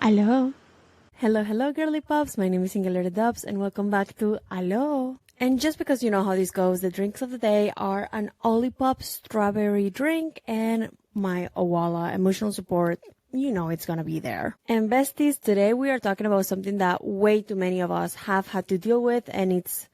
Hello. Hello, girly pops. My name is Singular Dubs, and welcome back to Hello. And just because you know how this goes, the drinks of the day are an Olipop strawberry drink and my Owala emotional support. You know it's gonna be there. And besties, today we are talking about something that way too many of us have had to deal with, and it's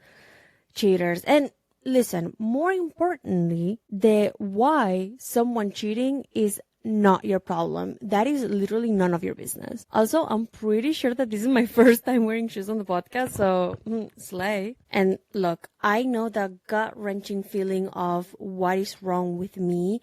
cheaters. And listen, more importantly, the why someone cheating is not your problem. That is literally none of your business. Also, I'm pretty sure that this is my first time wearing shoes on the podcast, so slay. And look, I know that gut-wrenching feeling of what is wrong with me,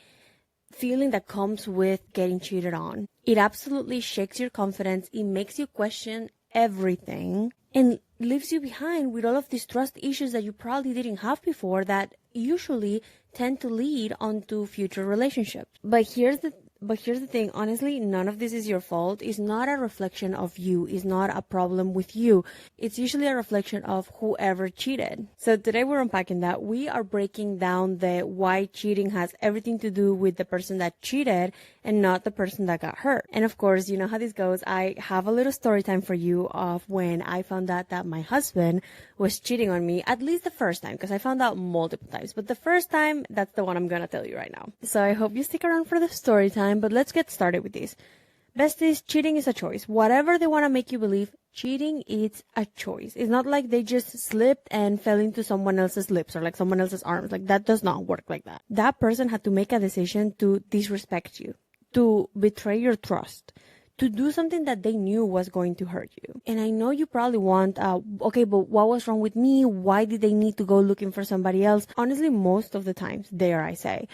feeling that comes with getting cheated on. It absolutely shakes your confidence. It makes you question everything and leaves you behind with all of these trust issues that you probably didn't have before that usually tend to lead onto future relationships. But here's the thing, honestly, none of this is your fault. It's not a reflection of you. It's not a problem with you. It's usually a reflection of whoever cheated. So today we're unpacking that. We are breaking down the why cheating has everything to do with the person that cheated and not the person that got hurt. And of course, you know how this goes. I have a little story time for you of when I found out that my husband was cheating on me, at least the first time, because I found out multiple times. But the first time, that's the one I'm going to tell you right now. So I hope you stick around for the story time, but let's get started with this. Besties, cheating is a choice. Whatever they want to make you believe, cheating is a choice. It's not like they just slipped and fell into someone else's lips or like someone else's arms. Like that does not work like that. That person had to make a decision to disrespect you, to betray your trust, to do something that they knew was going to hurt you. And I know you probably want, okay, but what was wrong with me? Why did they need to go looking for somebody else? Honestly, most of the times, dare I say,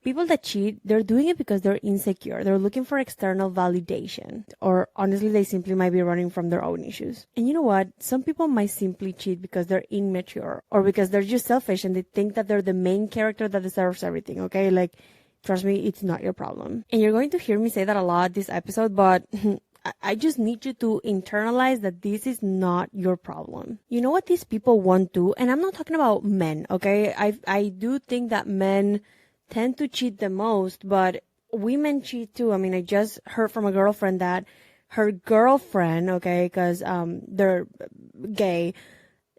people that cheat, they're doing it because they're insecure. They're looking for external validation. Or honestly, they simply might be running from their own issues. And you know what? Some people might simply cheat because they're immature or because they're just selfish and they think that they're the main character that deserves everything, okay? Like, trust me, it's not your problem. And you're going to hear me say that a lot this episode, but I just need you to internalize that this is not your problem. You know what these people want to, and I'm not talking about men, okay? I do think that men tend to cheat the most, but women cheat too. I mean, I just heard from a girlfriend that her girlfriend, okay, because they're gay,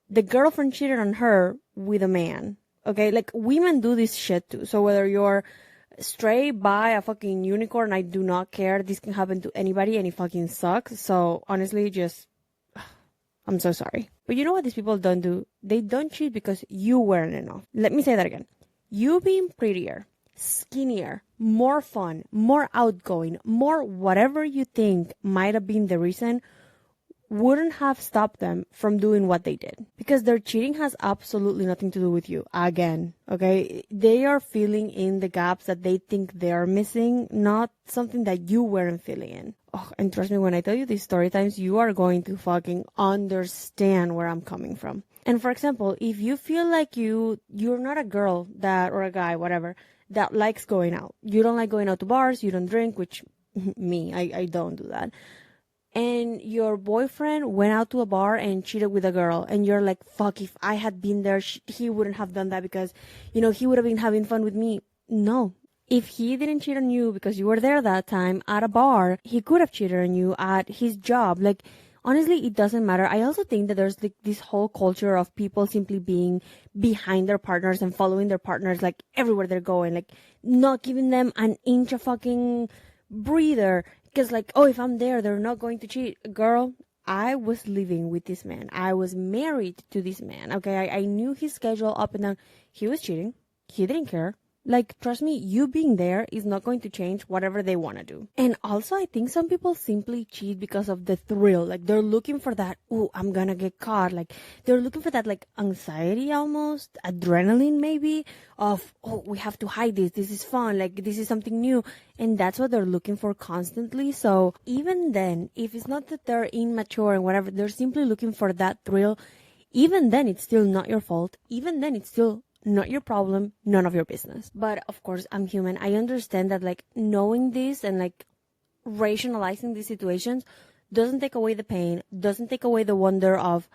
the girlfriend cheated on her with a man, okay? Like, women do this shit too. So whether you're straight, by a fucking unicorn, I do not care. This can happen to anybody and it fucking sucks. So honestly, I'm so sorry. But you know what these people don't do? They don't cheat because you weren't enough. Let me say that again. You being prettier, skinnier, more fun, more outgoing, more whatever you think might have been the reason wouldn't have stopped them from doing what they did. Because their cheating has absolutely nothing to do with you. Again, okay? They are filling in the gaps that they think they're missing, not something that you weren't filling in. Oh, and trust me, when I tell you these story times, you are going to fucking understand where I'm coming from. And for example, if you feel like you're not a girl that, or a guy, whatever, that likes going out. You don't like going out to bars, you don't drink, which me, I don't do that. And your boyfriend went out to a bar and cheated with a girl, and you're like, fuck, if I had been there, he wouldn't have done that because, you know, he would have been having fun with me. No. If he didn't cheat on you because you were there that time at a bar, he could have cheated on you at his job. Like, honestly, it doesn't matter. I also think that there's like this whole culture of people simply being behind their partners and following their partners like everywhere they're going, like not giving them an inch of fucking breather. Because like, oh, if I'm there, they're not going to cheat. Girl, I was living with this man. I was married to this man. Okay, I knew his schedule up and down. He was cheating. He didn't care. Like, trust me, you being there is not going to change whatever they want to do. And also, I think some people simply cheat because of the thrill. Like, they're looking for that, oh, I'm gonna get caught. Like, they're looking for that, like, anxiety almost, adrenaline maybe, of, oh, we have to hide this. This is fun. Like, this is something new. And that's what they're looking for constantly. So, even then, if it's not that they're immature and whatever, they're simply looking for that thrill, even then, it's still not your fault. Even then, it's still not your problem, none of your business. But of course, I'm human. I understand that like knowing this and like rationalizing these situations doesn't take away the pain, doesn't take away the wonder of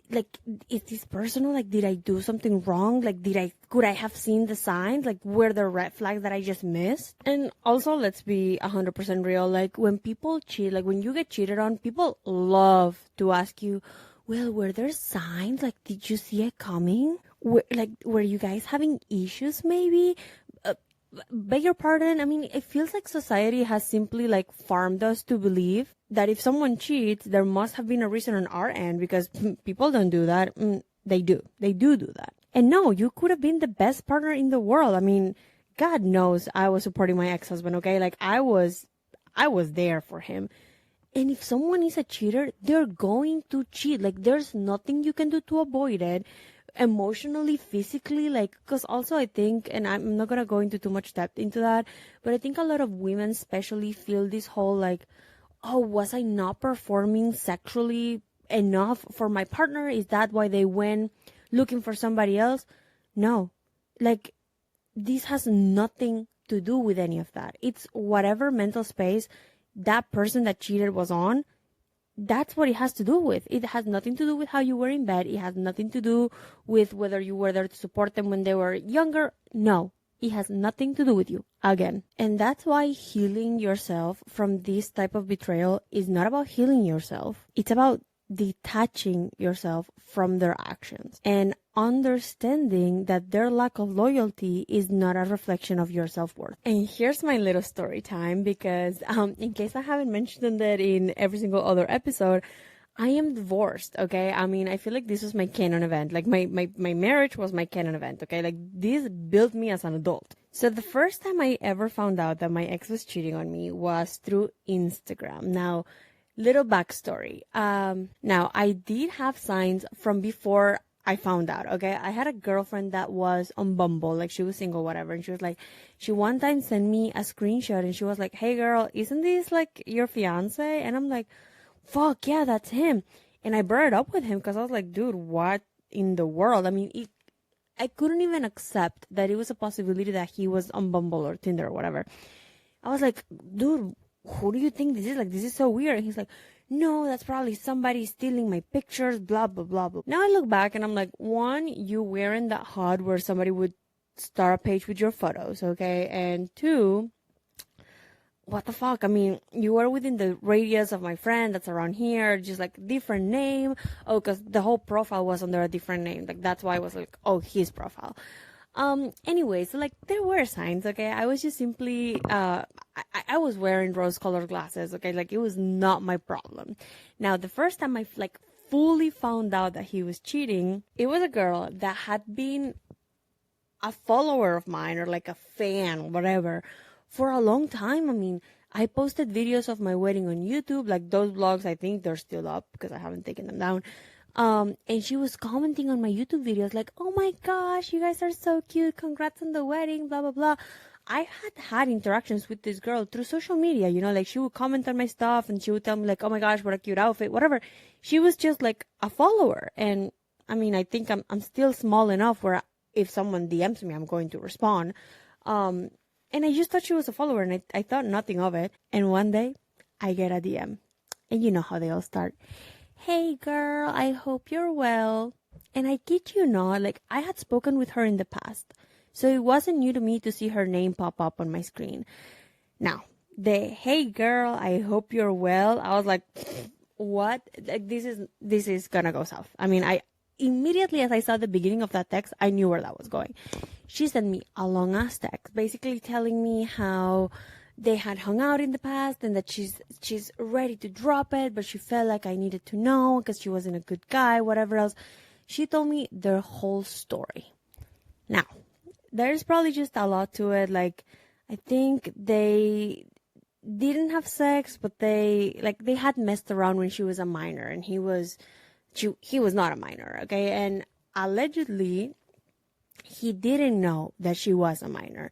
like, is this personal? Like, did I do something wrong? Like, could I have seen the signs? Like, were there red flags that I just missed? And also, let's be 100% real. Like, when people cheat, like, when you get cheated on, people love to ask you, well, were there signs? Like, did you see it coming? Were you guys having issues maybe? Beg your pardon. I mean, it feels like society has simply like farmed us to believe that if someone cheats, there must have been a reason on our end, because people don't do that. They do. They do that. And no, you could have been the best partner in the world. I mean, God knows I was supporting my ex-husband, okay? Like I was there for him. And if someone is a cheater, they're going to cheat. Like there's nothing you can do to avoid it. Emotionally, physically, like, because also I think, and I'm not gonna go into too much depth into that, but I think a lot of women especially feel this whole like, oh, was I not performing sexually enough for my partner? Is that why they went looking for somebody else? No, like, this has nothing to do with any of that. It's whatever mental space that person that cheated was on. That's what it has to do with. It has nothing to do with how you were in bed. It has nothing to do with whether you were there to support them when they were younger. No, it has nothing to do with you, again. And that's why healing yourself from this type of betrayal is not about healing yourself. It's about detaching yourself from their actions and understanding that their lack of loyalty is not a reflection of your self-worth. And here's my little story time, because in case I haven't mentioned that in every single other episode, I am divorced, okay? I mean, I feel like this was my canon event. Like my marriage was my canon event, okay? Like this built me as an adult. So the first time I ever found out that my ex was cheating on me was through Instagram. Now, little backstory. Now I did have signs from before I found out, okay? I had a girlfriend that was on Bumble, like she was single, whatever. And she was like, she one time sent me a screenshot and she was like, hey girl, isn't this like your fiance? And I'm like, fuck yeah, that's him. And I brought it up with him because I was like, dude, what in the world? I mean, I couldn't even accept that it was a possibility that he was on Bumble or Tinder or whatever. I was like, dude, who do you think this is? Like, this is so weird. And he's like, no, that's probably somebody stealing my pictures, blah, blah, blah, blah. Now I look back and I'm like, one, you weren't that hot where somebody would start a page with your photos, okay? And two, what the fuck? I mean, you were within the radius of my friend that's around here, just like different name. Oh, because the whole profile was under a different name. Like, that's why I was like, oh, his profile. Anyway, so like there were signs, okay? I was just simply, I was wearing rose-colored glasses, okay? Like it was not my problem. Now, the first time I like fully found out that he was cheating, it was a girl that had been a follower of mine or like a fan, whatever, for a long time. I mean, I posted videos of my wedding on YouTube, like those vlogs, I think they're still up because I haven't taken them down. And she was commenting on my YouTube videos like, oh my gosh, you guys are so cute. Congrats on the wedding, blah, blah, blah. I had interactions with this girl through social media, you know, like she would comment on my stuff and she would tell me like, oh my gosh, what a cute outfit, whatever. She was just like a follower. And I mean, I think I'm still small enough where if someone DMs me, I'm going to respond. And I just thought she was a follower and I thought nothing of it. And one day I get a DM and you know how they all start. Hey girl, I hope you're well. And I kid you not, like I had spoken with her in the past. So it wasn't new to me to see her name pop up on my screen. Now, the hey girl, I hope you're well. I was like, what? Like this is gonna go south. I mean, I immediately as I saw the beginning of that text, I knew where that was going. She sent me a long ass text, basically telling me how they had hung out in the past and that she's ready to drop it, but she felt like I needed to know because she wasn't a good guy, whatever else. She told me their whole story. Now, there's probably just a lot to it. Like, I think they didn't have sex, but they had messed around when she was a minor and he was not a minor, okay? And allegedly, he didn't know that she was a minor.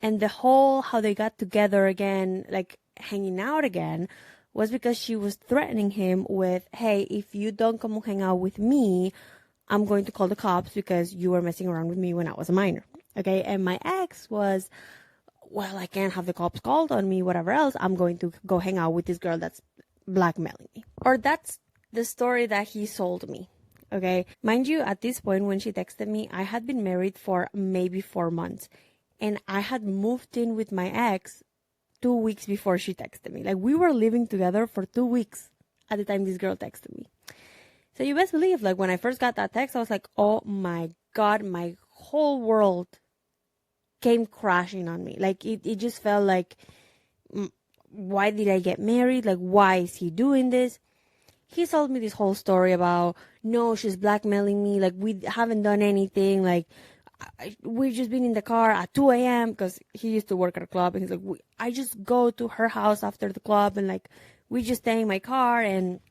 And the whole how they got together again, like hanging out again, was because she was threatening him with, hey, if you don't come hang out with me, I'm going to call the cops because you were messing around with me when I was a minor. Okay. And my ex was, well, I can't have the cops called on me, whatever else. I'm going to go hang out with this girl that's blackmailing me. Or that's the story that he sold me. Okay. Mind you, at this point when she texted me, I had been married for maybe 4 months. And I had moved in with my ex 2 weeks before she texted me. Like, we were living together for 2 weeks at the time this girl texted me. So you best believe, like, when I first got that text, I was like, oh my God, my whole world came crashing on me. Like, it just felt like, why did I get married? Like, why is he doing this? He told me this whole story about, no, she's blackmailing me. Like, we haven't done anything. Like, we've just been in the car at 2 a.m. because he used to work at a club. And he's like, I just go to her house after the club and, like, we just stay in my car and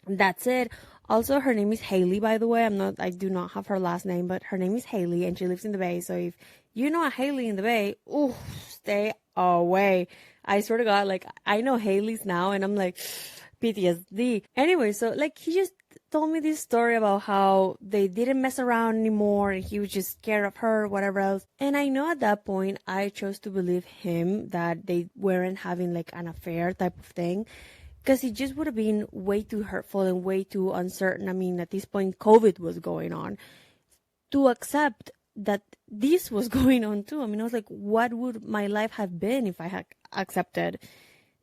that's it. Also, her name is Haley, by the way. I do not have her last name, but her name is Haley and she lives in the Bay. So if you know a Haley in the Bay, ooh, stay away. I swear to God, like, I know Haley's now and I'm like, PTSD. Anyway, so, like, he just told me this story about how they didn't mess around anymore and he was just scared of her, whatever else. And I know at that point, I chose to believe him that they weren't having, like, an affair type of thing. Because it just would have been way too hurtful and way too uncertain. I mean, at this point, COVID was going on. To accept that this was going on too. I mean, I was like, what would my life have been if I had accepted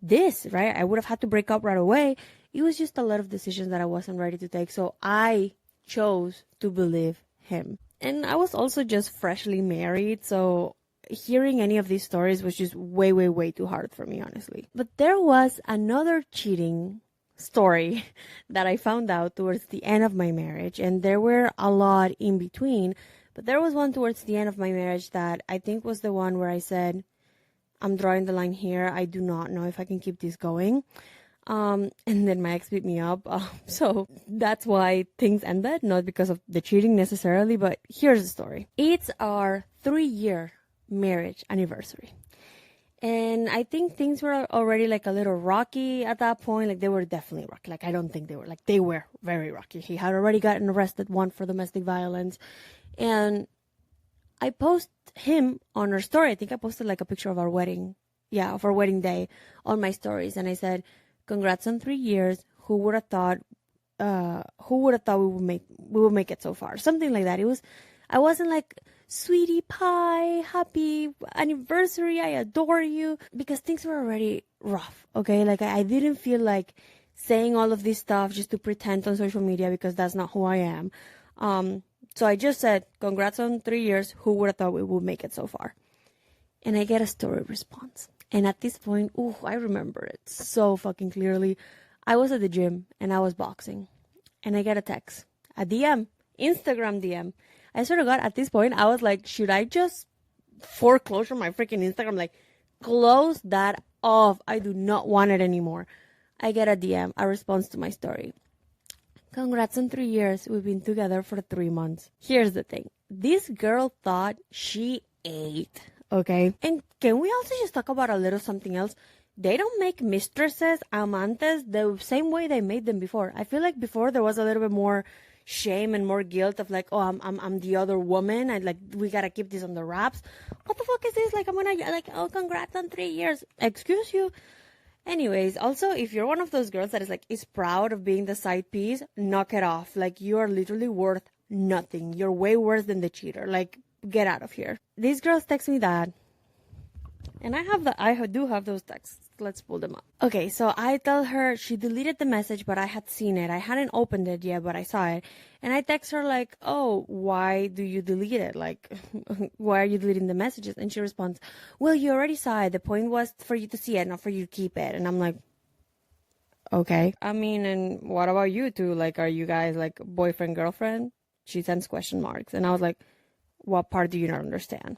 this, right? I would have had to break up right away. It was just a lot of decisions that I wasn't ready to take. So I chose to believe him. And I was also just freshly married. So hearing any of these stories was just way, way, way too hard for me, honestly. But there was another cheating story that I found out towards the end of my marriage. And there were a lot in between. But there was one towards the end of my marriage that I think was the one where I said, I'm drawing the line here. I do not know if I can keep this going. And then my ex beat me up. So that's why things ended, not because of the cheating necessarily, but here's the story. It's our 3-year marriage anniversary. And I think things were already like a little rocky at that point. Like they were definitely rocky. Like I don't think they were, like they were very rocky. He had already gotten arrested once for domestic violence. And I post him on our story. I think I posted like a picture of our wedding. Yeah, of our wedding day on my stories. And I said, congrats on 3 years. Who would have thought we would make it so far? Something like that. I wasn't like, sweetie pie, happy anniversary, I adore you, because things were already rough, okay? Like I didn't feel like saying all of this stuff just to pretend on social media because that's not who I am. So I just said, congrats on 3 years. Who would have thought we would make it so far? And I get a story response. And at this point, I remember it so fucking clearly. I was at the gym and I was boxing. And I get a text, a DM, Instagram DM. I swear to God, at this point, I was like, should I just foreclose on my freaking Instagram? Like, close that off. I do not want it anymore. I get a DM, a response to my story. Congrats on 3 years. We've been together for 3 months. Here's the thing. This girl thought she ate, okay? And can we also just talk about a little something else? They don't make mistresses, amantes, the same way they made them before. I feel like before there was a little bit more shame and more guilt of like, oh, I'm the other woman. And like, we gotta keep this on the wraps. What the fuck is this? Like, I'm gonna, like, oh, congrats on 3 years. Excuse you. Anyways, also, if you're one of those girls that is proud of being the side piece, knock it off. Like, you are literally worth nothing. You're way worse than the cheater. Like, get out of here. These girls text me that. And I do have those texts. Let's pull them up. Okay, so I tell her she deleted the message, but I had seen it. I hadn't opened it yet, but I saw it. And I text her like, oh, why do you delete it? Like, why are you deleting the messages? And she responds, well, you already saw it. The point was for you to see it, not for you to keep it. And I'm like, okay. I mean, and what about you two? Like, are you guys like boyfriend, girlfriend? She sends question marks. And I was like, what part do you not understand?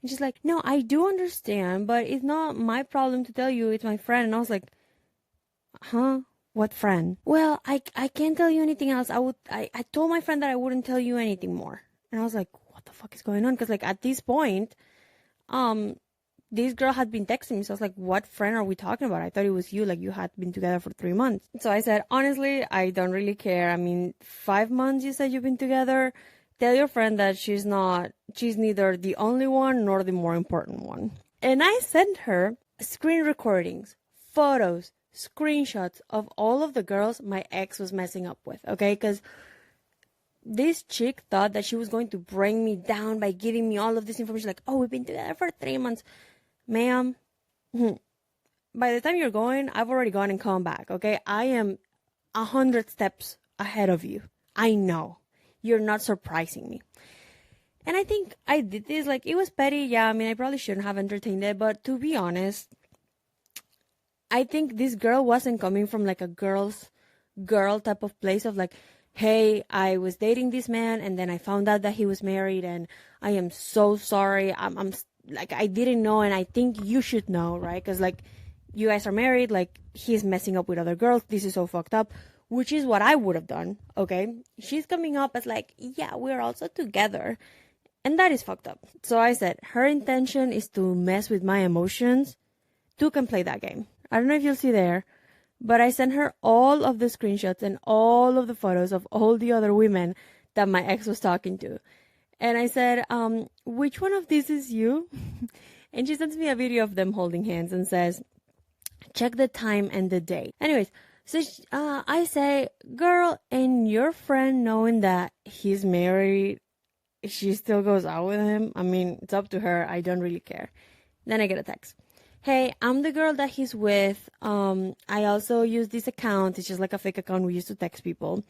And she's like, no, I do understand, but it's not my problem to tell you. It's my friend. And I was like, huh? What friend? Well, I can't tell you anything else. I told my friend that I wouldn't tell you anything more. And I was like, what the fuck is going on? Because like at this point, this girl had been texting me. So I was like, what friend are we talking about? I thought it was you. Like you had been together for 3 months. So I said, honestly, I don't really care. I mean, 5 months you said you've been together. Tell your friend that she's neither the only one nor the more important one. And I sent her screen recordings, photos, screenshots of all of the girls my ex was messing up with, okay? Because this chick thought that she was going to bring me down by giving me all of this information, like, oh, we've been together for 3 months. Ma'am, by the time you're going, I've already gone and come back, okay? I am 100 steps ahead of you. I know. You're not surprising me. And I think I did this, like, it was petty. Yeah, I mean, I probably shouldn't have entertained it, but to be honest, I think this girl wasn't coming from like a girl type of place of like, hey, I was dating this man and then I found out that he was married and I am so sorry. I'm like, I didn't know and I think you should know, right? Because like, you guys are married, like, he's messing up with other girls. This is so fucked up, which is what I would have done, okay? She's coming up as like, yeah, we're also together. And that is fucked up. So I said, her intention is to mess with my emotions. Two can play that game. I don't know if you'll see there, but I sent her all of the screenshots and all of the photos of all the other women that my ex was talking to. And I said, which one of these is you? And she sends me a video of them holding hands and says, check the time and the date. Anyways, so I say, girl, and your friend knowing that he's married, she still goes out with him? I mean, it's up to her. I don't really care. Then I get a text. Hey, I'm the girl that he's with. I also use this account. It's just like a fake account we used to text people.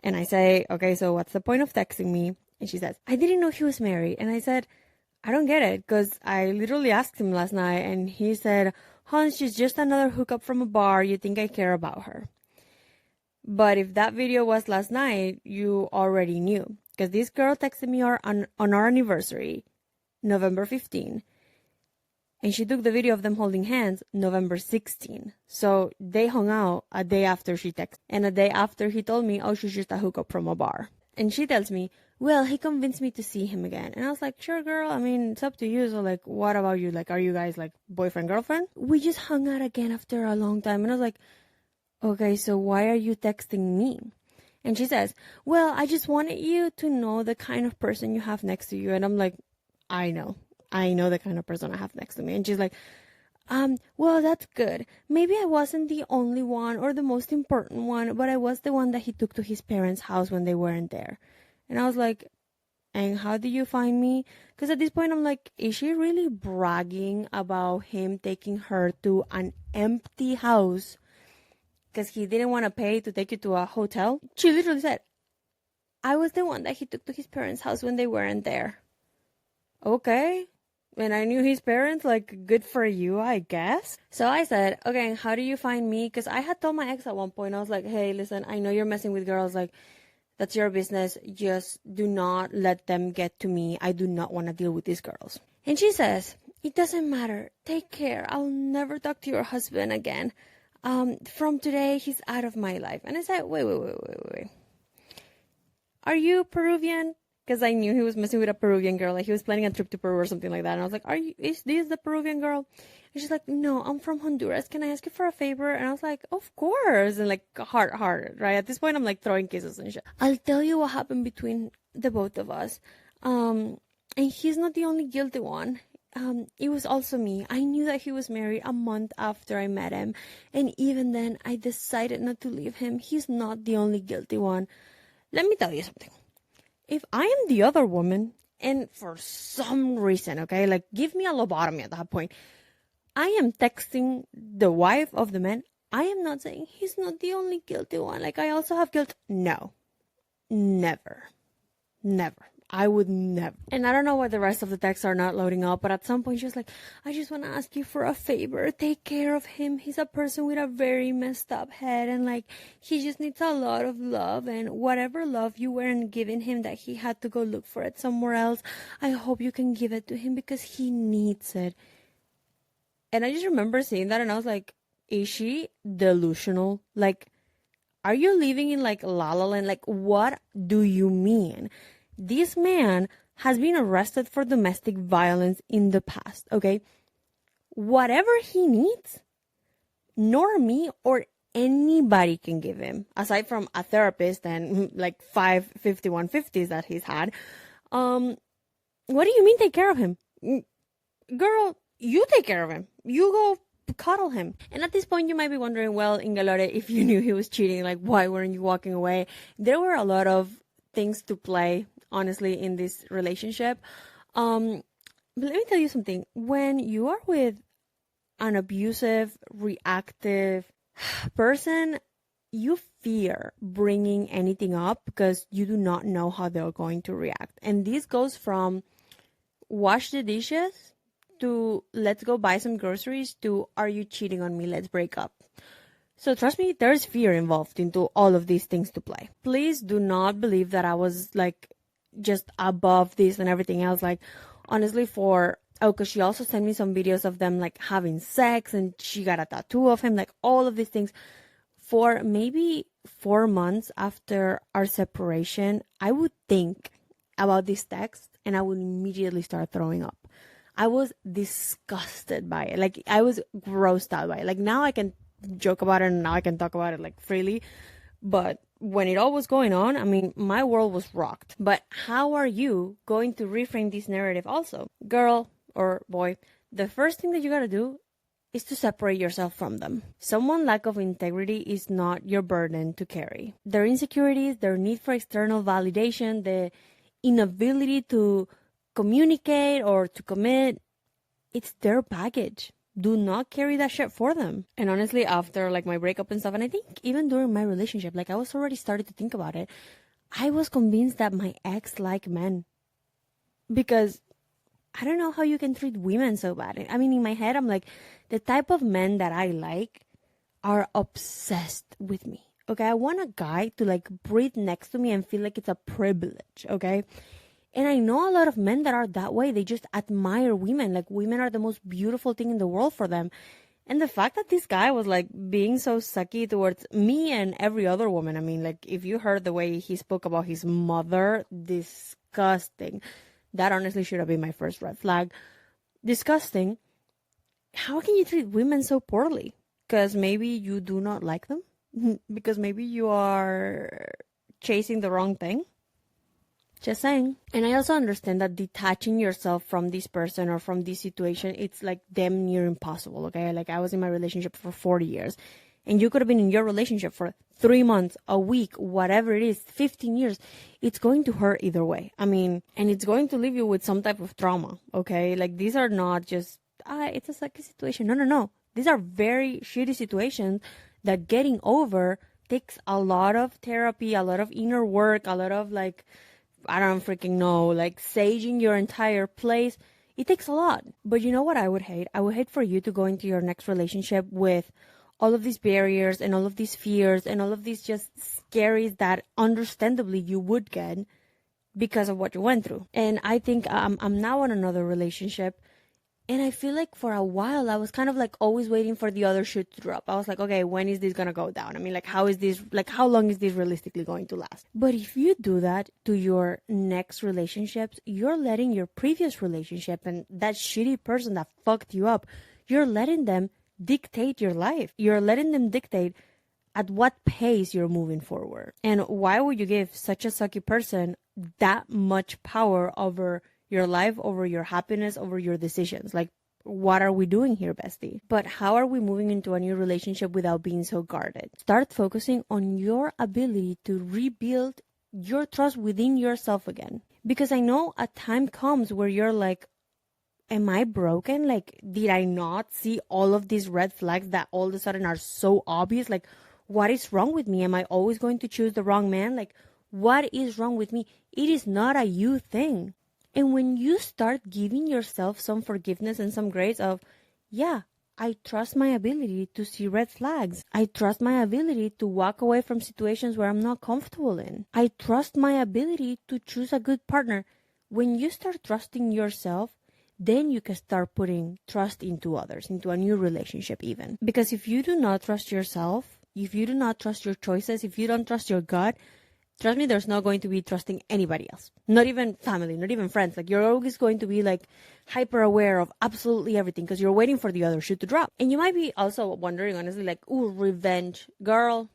And I say, okay, so what's the point of texting me? And she says, I didn't know he was married. And I said, I don't get it, because I literally asked him last night and he said, Hans, she's just another hookup from a bar. You think I care about her? But if that video was last night, you already knew. Because this girl texted me on our anniversary, November 15. And she took the video of them holding hands November 16. So they hung out a day after she texted. And a day after he told me, oh, she's just a hookup from a bar. And she tells me, well, he convinced me to see him again. And I was like, sure, girl. I mean, it's up to you. So, like, what about you? Like, are you guys, like, boyfriend, girlfriend? We just hung out again after a long time. And I was like, okay, so why are you texting me? And she says, well, I just wanted you to know the kind of person you have next to you. And I'm like, I know the kind of person I have next to me. And she's like, well, that's good. Maybe I wasn't the only one or the most important one, but I was the one that he took to his parents' house when they weren't there. And I was like, and how do you find me? Because at this point, I'm like, is she really bragging about him taking her to an empty house because he didn't want to pay to take you to a hotel? She literally said, I was the one that he took to his parents' house when they weren't there. Okay. And I knew his parents, like, good for you, I guess. So I said, okay, how do you find me? Because I had told my ex at one point, I was like, hey, listen, I know you're messing with girls, like, that's your business. Just do not let them get to me. I do not want to deal with these girls. And she says, it doesn't matter. Take care. I'll never talk to your husband again. From today, he's out of my life. And I said, wait. Are you Peruvian? Because I knew he was messing with a Peruvian girl. Like, he was planning a trip to Peru or something like that. And I was like, is this the Peruvian girl? And she's like, no, I'm from Honduras. Can I ask you for a favor? And I was like, of course. And like, hard, right? At this point, I'm like throwing kisses and shit. I'll tell you what happened between the both of us. And he's not the only guilty one. It was also me. I knew that he was married a month after I met him. And even then, I decided not to leave him. He's not the only guilty one. Let me tell you something. If I am the other woman, and for some reason, okay, like, give me a lobotomy at that point, I am texting the wife of the man. I am not saying he's not the only guilty one. Like, I also have guilt. No. Never. I would never. And I don't know why the rest of the texts are not loading up, but at some point she was like, I just want to ask you for a favor. Take care of him. He's a person with a very messed up head, and like, he just needs a lot of love, and whatever love you weren't giving him that he had to go look for it somewhere else, I hope you can give it to him because he needs it. And I just remember seeing that and I was like, is she delusional? Like, are you living in like La La Land? Like, what do you mean? This man has been arrested for domestic violence in the past, okay? Whatever he needs, nor me or anybody can give him, aside from a therapist and like 5 5150s that he's had. What do you mean take care of him? Girl, you take care of him. You go cuddle him. And at this point, you might be wondering, well, Ingalore, if you knew he was cheating, like, why weren't you walking away? There were a lot of things to play, honestly, in this relationship. But let me tell you something. When you are with an abusive, reactive person, you fear bringing anything up because you do not know how they're going to react. And this goes from wash the dishes to let's go buy some groceries to are you cheating on me? Let's break up. So trust me, there's fear involved into all of these things to play. Please do not believe that I was like just above this and everything else. Like honestly, because she also sent me some videos of them like having sex and she got a tattoo of him, like all of these things. For maybe 4 months after our separation, I would think about this text and I would immediately start throwing up. I was disgusted by it. Like I was grossed out by it. Like now I can joke about it and now I can talk about it like freely. But when it all was going on, I mean, my world was rocked. But how are you going to reframe this narrative also? Girl or boy, the first thing that you gotta do is to separate yourself from them. Someone's lack of integrity is not your burden to carry. Their insecurities, their need for external validation, the inability to communicate or to commit, it's their baggage. Do not carry that shit for them. And honestly, after like my breakup and stuff, and I think even during my relationship, like I was already started to think about it, I was convinced that my ex liked men. Because I don't know how you can treat women so bad. I mean, in my head, I'm like, the type of men that I like are obsessed with me. Okay, I want a guy to like breathe next to me and feel like it's a privilege. Okay. And I know a lot of men that are that way. They just admire women. Like women are the most beautiful thing in the world for them. And the fact that this guy was like being so sucky towards me and every other woman. I mean, like if you heard the way he spoke about his mother, disgusting. That honestly should have been my first red flag. Disgusting. How can you treat women so poorly? Because maybe you do not like them? Because maybe you are chasing the wrong thing? Just saying. And I also understand that detaching yourself from this person or from this situation, it's like damn near impossible, okay? Like I was in my relationship for 40 years. And you could have been in your relationship for 3 months, a week, whatever it is, 15 years. It's going to hurt either way. I mean, and it's going to leave you with some type of trauma, okay? Like these are not just, it's a sucky situation. No. These are very shitty situations that getting over takes a lot of therapy, a lot of inner work, a lot of like, I don't freaking know, like saging your entire place. It takes a lot. But you know what I would hate? I would hate for you to go into your next relationship with all of these barriers and all of these fears and all of these just scaries that understandably you would get because of what you went through. And I think I'm now in another relationship. And I feel like for a while, I was kind of like always waiting for the other shoe to drop. I was like, okay, when is this going to go down? I mean, like, how long is this realistically going to last? But if you do that to your next relationships, you're letting your previous relationship and that shitty person that fucked you up, you're letting them dictate your life. You're letting them dictate at what pace you're moving forward. And why would you give such a sucky person that much power over your life, over your happiness, over your decisions? Like, what are we doing here, bestie? But how are we moving into a new relationship without being so guarded? Start focusing on your ability to rebuild your trust within yourself again. Because I know a time comes where you're like, am I broken? Like, did I not see all of these red flags that all of a sudden are so obvious? Like, what is wrong with me? Am I always going to choose the wrong man? Like, what is wrong with me? It is not a you thing. And when you start giving yourself some forgiveness and some grace of, yeah, I trust my ability to see red flags. I trust my ability to walk away from situations where I'm not comfortable in. I trust my ability to choose a good partner. When you start trusting yourself, then you can start putting trust into others, into a new relationship even. Because if you do not trust yourself, if you do not trust your choices, if you don't trust your gut, trust me, there's not going to be trusting anybody else. Not even family, not even friends. Like, you're always going to be like hyper aware of absolutely everything because you're waiting for the other shoe to drop. And you might be also wondering, honestly, like, ooh, revenge. Girl,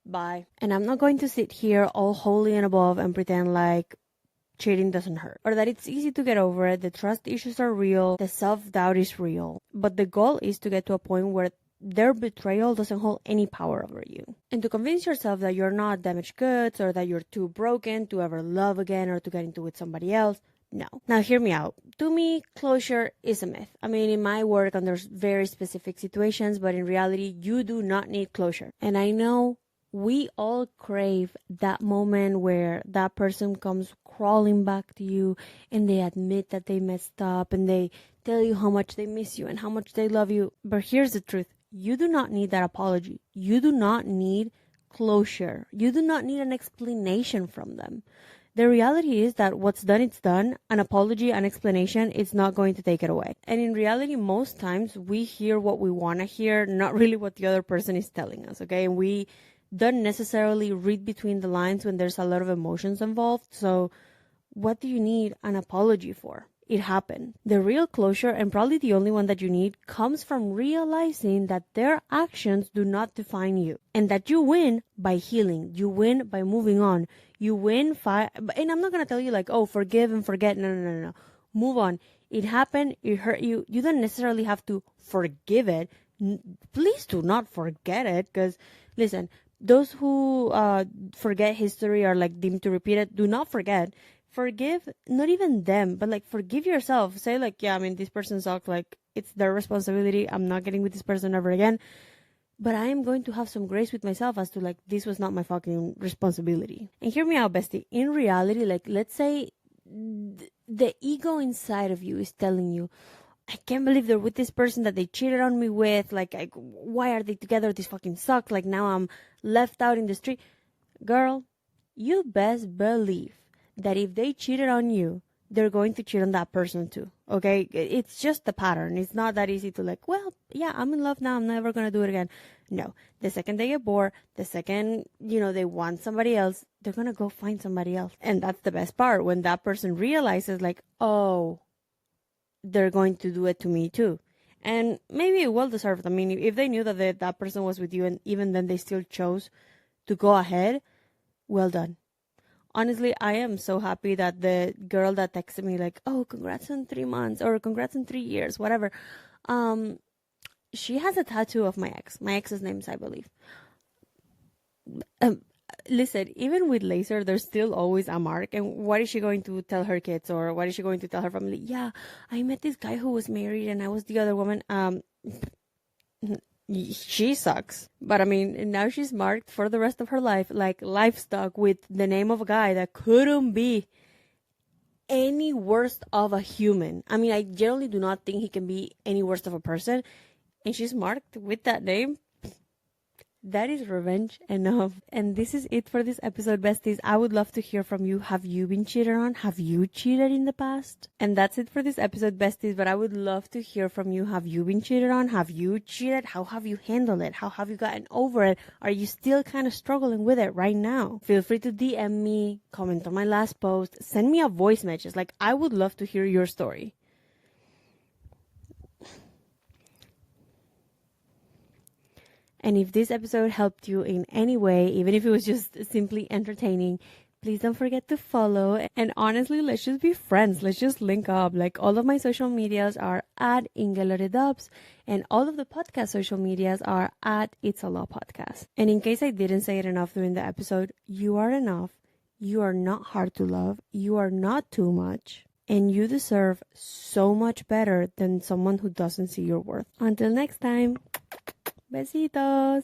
bye. And I'm not going to sit here all holy and above and pretend like cheating doesn't hurt, or that it's easy to get over it. The trust issues are real. The self-doubt is real. But the goal is to get to a point where their betrayal doesn't hold any power over you. And to convince yourself that you're not damaged goods or that you're too broken to ever love again or to get into with somebody else, no. Now hear me out. To me, closure is a myth. I mean, in my work, and there's very specific situations, but in reality, you do not need closure. And I know we all crave that moment where that person comes crawling back to you and they admit that they messed up and they tell you how much they miss you and how much they love you. But here's the truth. You do not need that apology. You do not need closure. You do not need an explanation from them. The reality is that what's done, it's done. An apology, an explanation, it's not going to take it away. And in reality, most times we hear what we want to hear, not really what the other person is telling us, okay? And we don't necessarily read between the lines when there's a lot of emotions involved. So what do you need an apology for? It happened. The real closure, and probably the only one that you need, comes from realizing that their actions do not define you and that you win by healing. You win by moving on. You win and I'm not going to tell you like, oh, forgive and forget. No. Move on. It happened. It hurt you. You don't necessarily have to forgive it. Please do not forget it, because listen, those who forget history are like deemed to repeat it. Do not forget. Forgive, not even them, but like forgive yourself. Say like, yeah, I mean, this person sucked. Like, it's their responsibility. I'm not getting with this person ever again. But I am going to have some grace with myself as to like, this was not my fucking responsibility. And hear me out, bestie. In reality, like, let's say the ego inside of you is telling you, I can't believe they're with this person that they cheated on me with. Like, why are they together? This fucking sucks. Like, now I'm left out in the street. Girl, you best believe that if they cheated on you, they're going to cheat on that person too. Okay? It's just the pattern. It's not that easy to like, well, yeah, I'm in love now. I'm never going to do it again. No. The second they get bored, the second, they want somebody else, they're going to go find somebody else. And that's the best part. When that person realizes like, oh, they're going to do it to me too. And maybe it well deserved. I mean, if they knew that that person was with you and even then they still chose to go ahead, well done. Honestly, I am so happy that the girl that texted me like, oh, congrats on 3 months or congrats on 3 years, whatever. She has a tattoo of my ex. My ex's name is, I believe. Listen, even with laser, there's still always a mark. And what is she going to tell her kids, or what is she going to tell her family? Yeah, I met this guy who was married and I was the other woman. She sucks. But I mean, now she's marked for the rest of her life, like livestock, with the name of a guy that couldn't be any worse of a human. I mean, I generally do not think he can be any worse of a person. And she's marked with that name. That is revenge enough. And this is it for this episode, besties. I would love to hear from you. Have you been cheated on? Have you cheated in the past? And that's it for this episode, besties. But I would love to hear from you. Have you been cheated on? Have you cheated? How have you handled it? How have you gotten over it? Are you still kind of struggling with it right now? Feel free to DM me, comment on my last post, send me a voice message. Like, I would love to hear your story. And if this episode helped you in any way, even if it was just simply entertaining, please don't forget to follow. And honestly, let's just be friends. Let's just link up. Like, all of my social medias are at Ingelore and all of the podcast social medias are at It's a Law Podcast. And in case I didn't say it enough during the episode, you are enough. You are not hard to love. You are not too much. And you deserve so much better than someone who doesn't see your worth. Until next time. Besitos.